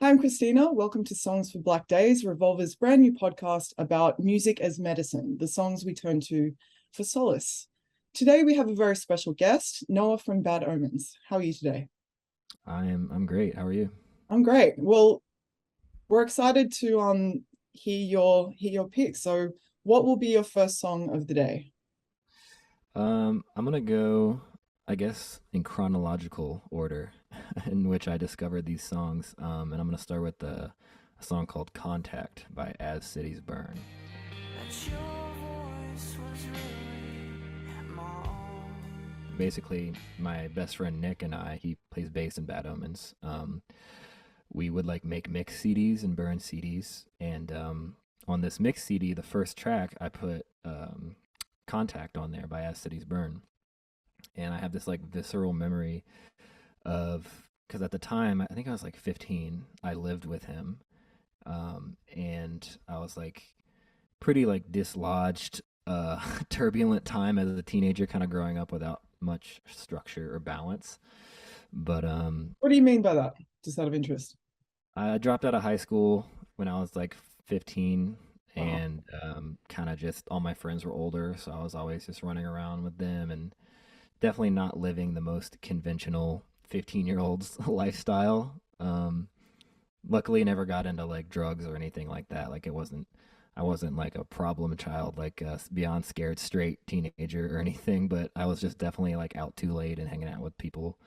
Hi, I'm Christina. Welcome to Songs for Black Days, Revolver's brand new podcast about music as medicine, the songs we turn to for solace. Today we have a very special guest, Noah from Bad Omens. How are you today? I'm great. How are you? I'm great. Well, we're excited to hear your pick. So, what will be your first song of the day? I'm gonna go, I guess, in chronological order in which I discovered these songs. And I'm gonna start with a song called "Contact" by As Cities Burn. That your voice was really my own. Basically, my best friend Nick and I, he plays bass in Bad Omens. We would like make mix CDs and burn CDs, and on this mix CD, the first track I put "Contact" on there by As Cities Burn, and I have this like visceral memory of because at the time I think I was like 15. I lived with him, and I was like pretty like dislodged, turbulent time as a teenager, kind of growing up without much structure or balance. But What do you mean by that? Just out of interest. I dropped out of high school when I was like 15, Wow. and kind of just all my friends were older, so I was always just running around with them and definitely not living the most conventional 15-year-old's lifestyle. Luckily, never got into like drugs or anything like that. Like I wasn't like a problem child, like beyond scared straight teenager or anything, but I was just definitely like out too late and hanging out with people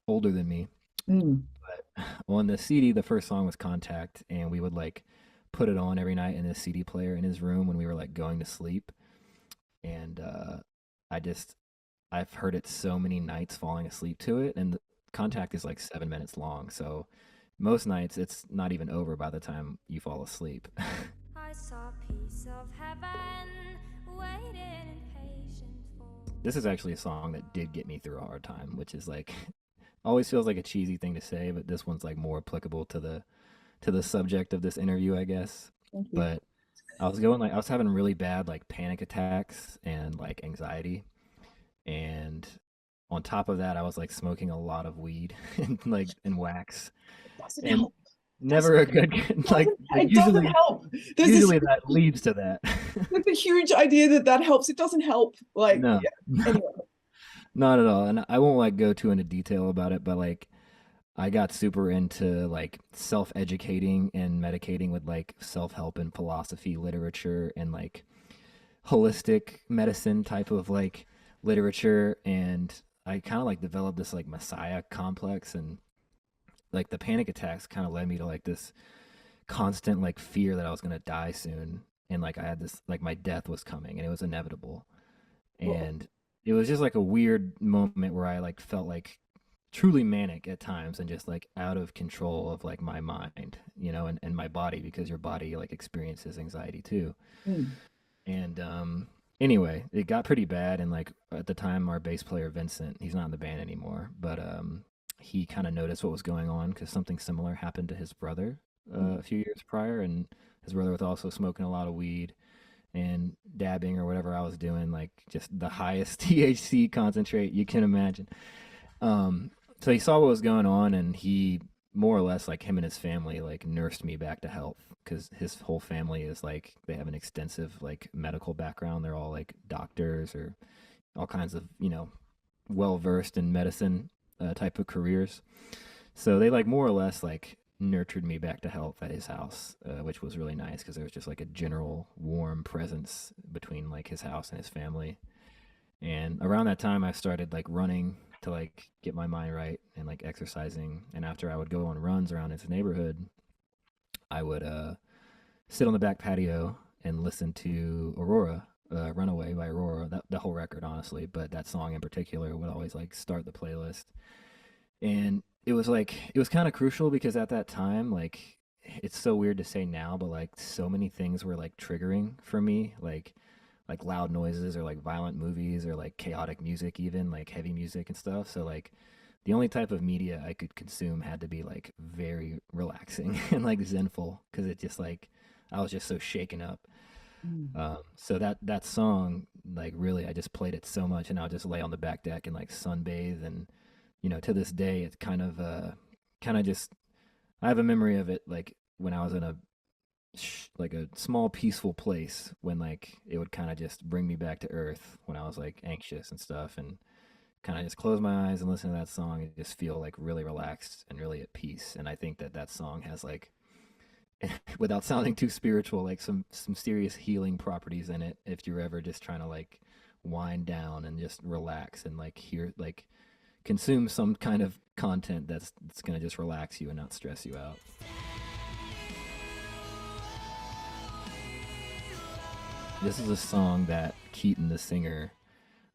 older than me. Mm. But on the CD, the first song was Contact, and we would like put it on every night in his CD player in his room when we were like going to sleep. And I just, I've heard it so many nights falling asleep to it. And the Contact is like 7 minutes long. So most nights it's not even over by the time you fall asleep. I saw a piece of heaven waiting in patience for. This is actually a song that did get me through a hard time, which is like, always feels like a cheesy thing to say, but this one's like more applicable to the subject of this interview, I guess. Thank you. But I was having really bad like panic attacks and like anxiety, and on top of that, I was like smoking a lot of weed and like and wax, It doesn't and help. It never a good like it doesn't help. There's this usually that leads to that. There's a huge idea that that helps. It doesn't help. Like, No, yeah. Anyway. not at all. And I won't like go too into detail about it, but like I got super into like self-educating and medicating with like self-help and philosophy literature and like holistic medicine type of like literature, and I kind of like developed this like messiah complex, and like the panic attacks kind of led me to like this constant like fear that I was going to die soon, and like I had this like my death was coming and it was inevitable. Well, And it was just like a weird moment where I like felt like truly manic at times and just like out of control of like my mind, and my body, because your body like experiences anxiety too. mm, And anyway, it got pretty bad, and like at the time our bass player Vincent, he's not in the band anymore, but he kind of noticed what was going on because something similar happened to his brother mm. a few years prior, and his brother was also smoking a lot of weed and dabbing or whatever I was doing, like just the highest THC concentrate you can imagine. So he saw what was going on, and he more or less, like him and his family, like nursed me back to health because his whole family is like they have an extensive like medical background. They're all like doctors or all kinds of well versed in medicine type of careers. So they like more or less like nurtured me back to health at his house, which was really nice because there was just like a general warm presence between like his house and his family. And around that time, I started like running to like get my mind right and like exercising. And after I would go on runs around his neighborhood, I would sit on the back patio and listen to Aurora, Runaway by Aurora, the whole record, honestly. But that song in particular would always like start the playlist. And it was kind of crucial because at that time, like, it's so weird to say now, but like so many things were like triggering for me. Like loud noises or like violent movies or like chaotic music, even like heavy music and stuff. So like the only type of media I could consume had to be like very relaxing and like zenful, because it just like I was just so shaken up. Mm. So that song, like, really, I just played it so much, and I'll just lay on the back deck and like sunbathe, and to this day, it's kind of just I have a memory of it like when I was in a like a small peaceful place when like it would kind of just bring me back to earth when I was like anxious and stuff, and kind of just close my eyes and listen to that song and just feel like really relaxed and really at peace. And I think that that song has like, without sounding too spiritual, like some serious healing properties in it if you're ever just trying to like wind down and just relax and like hear like consume some kind of content that's going to just relax you and not stress you out. This is a song that Keaton, the singer,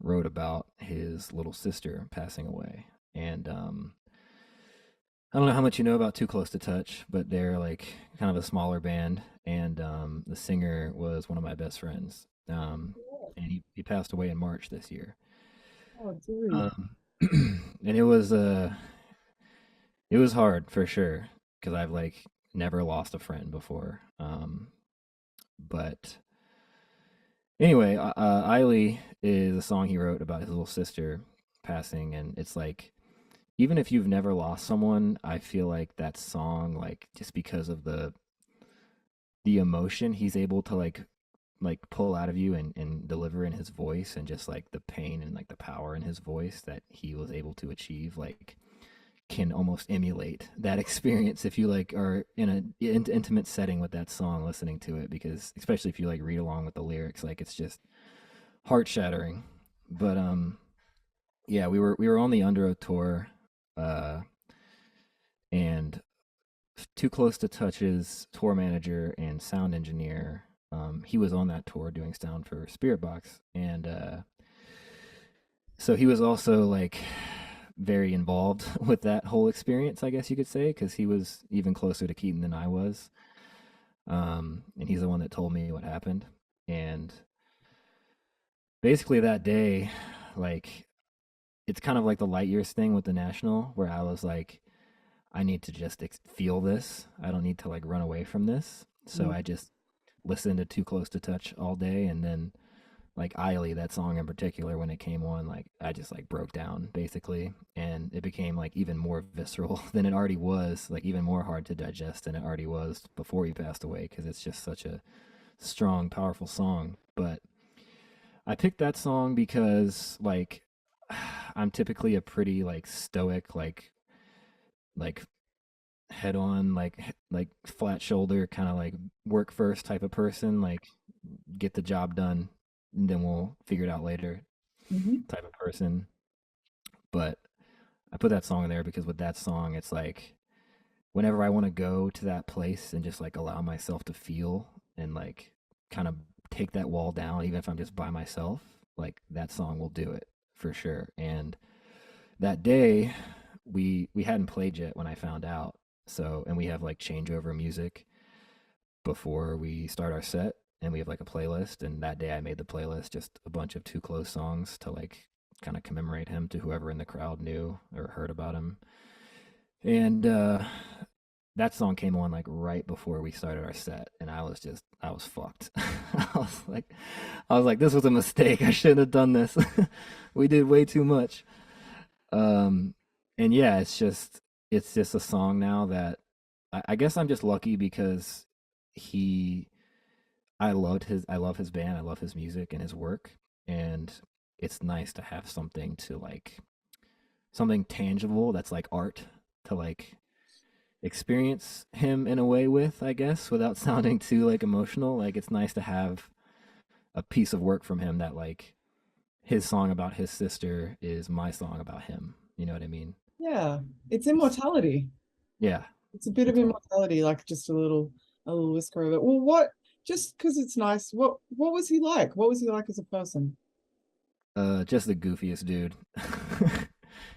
wrote about his little sister passing away. And I don't know how much you know about Too Close to Touch, but they're like kind of a smaller band. And the singer was one of my best friends. And he passed away in March this year. Oh, dude. And it was hard for sure because I've like never lost a friend before. But anyway, Eiley is a song he wrote about his little sister passing, and it's like even if you've never lost someone, I feel like that song, like just because of the emotion he's able to like pull out of you and deliver in his voice, and just like the pain and like the power in his voice that he was able to achieve, like can almost emulate that experience if you like are in an intimate setting with that song listening to it, because especially if you like read along with the lyrics, like it's just heart shattering. But yeah, we were on the Underoath tour, uh and Too Close to Touch's tour manager and sound engineer, he was on that tour doing sound for Spirit Box, and so he was also like very involved with that whole experience, I guess you could say, because he was even closer to Keaton than I was. And he's the one that told me what happened. And basically that day, like it's kind of like the light years thing with the National, where I was like, I need to just feel this. I don't need to like run away from this. So Mm. I just listened to Too Close to Touch all day, and then like Eiley, that song in particular, when it came on, like I just like broke down basically, and it became like even more visceral than it already was, like even more hard to digest than it already was before he passed away, because it's just such a strong, powerful song. But I picked that song because like I'm typically a pretty like stoic, like head on, like flat shoulder, kind of like work first type of person, like get the job done and then we'll figure it out later Mhm. type of person. But I put that song in there because with that song, it's like whenever I want to go to that place and just like allow myself to feel and like kind of take that wall down, even if I'm just by myself, like that song will do it for sure. And that day, we hadn't played yet when I found out. So, and we have like changeover music before we start our set, and we have like a playlist, and that day I made the playlist just a bunch of Too Close songs to like kind of commemorate him to whoever in the crowd knew or heard about him. And that song came on like right before we started our set, and I was fucked. I was like this was a mistake. I shouldn't have done this. We did way too much. Um and yeah, it's just a song now that I guess I'm just lucky because he I love his band, I love his music and his work, and it's nice to have something to like something tangible that's like art to like experience him in a way with, I guess, without sounding too like emotional. Like it's nice to have a piece of work from him that like his song about his sister is my song about him. You know what I mean? Yeah, it's It's, immortality. yeah, It's a bit of it's all immortality, like just a little whisker of it. Well, what? Just because it's nice. What was he like? What was he like as a person? just the goofiest dude.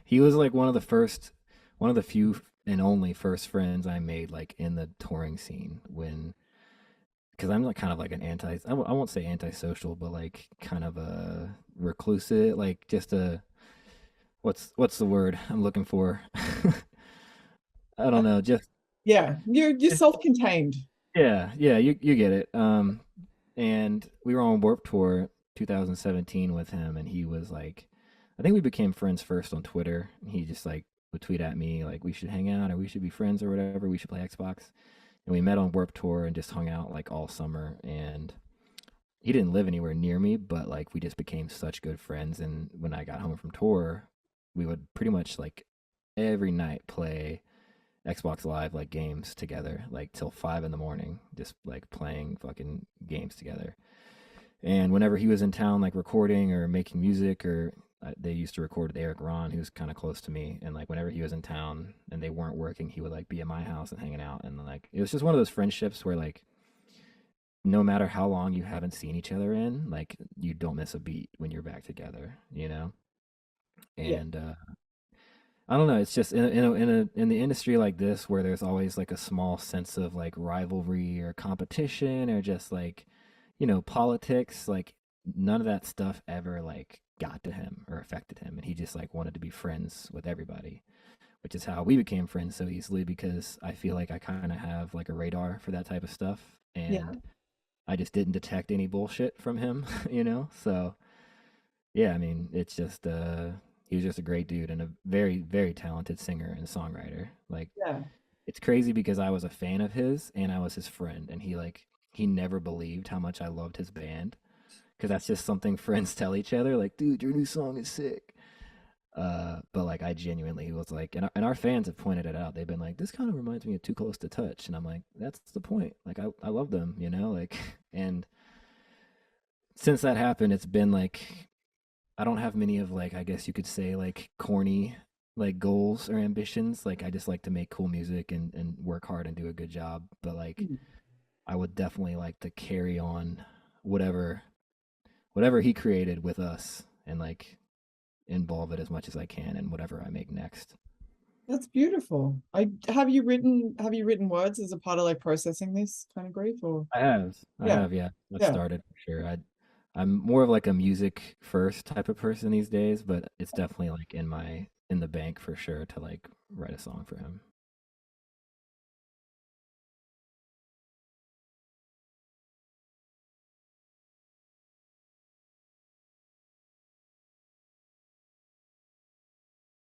He was like one of the few and only first friends I made like in the touring scene when, because I'm like kind of like an I won't say antisocial, but like kind of a reclusive, like just a, what's the word I'm looking for? I Uh, don't know, yeah, you're just self-contained. yeah, yeah, you get it. And we were on Warp Tour 2017 with him, and he was like, I think we became friends first on Twitter. He just like would tweet at me like we should hang out or we should be friends or whatever. We should play Xbox. And we met on Warp Tour and just hung out like all summer. And he didn't live anywhere near me, but like we just became such good friends. And when I got home from tour, we would pretty much like every night play Xbox Live like games together, like till 5 in the morning, just like playing fucking games together. And whenever he was in town, like recording or making music, or they used to record with Eric Ron, who's kind of close to me. And like whenever he was in town and they weren't working, he would like be at my house and hanging out. And like it was just one of those friendships where like no matter how long you haven't seen each other in, like you don't miss a beat when you're back together, you know? Yeah. And I don't know. It's just in the industry like this where there's always like a small sense of like rivalry or competition or just like, politics. Like none of that stuff ever like got to him or affected him, and he just like wanted to be friends with everybody, which is how we became friends so easily because I feel like I kind of have like a radar for that type of stuff, Yeah. and I just didn't detect any bullshit from him, So yeah, I mean, it's just he was just a great dude and a very, very talented singer and songwriter. Like Yeah. it's crazy because I was a fan of his and I was his friend, and he never believed how much I loved his band because that's just something friends tell each other, like, dude, your new song is sick. But like I genuinely was like, and our fans have pointed it out. They've been like, this kind of reminds me of Too Close to Touch, and I'm like, that's the point. Like I love them, like, and since that happened, it's been like I don't have many of like I guess you could say like corny like goals or ambitions. Like I just like to make cool music and work hard and do a good job. But like Mm. I would definitely like to carry on whatever whatever he created with us and like involve it as much as I can in whatever I make next. That's beautiful. Have you written words as a part of like processing this kind of grief or I yeah, have, yeah. That yeah. started for sure. I'm more of like a music first type of person these days, but it's definitely like in the bank for sure to like write a song for him.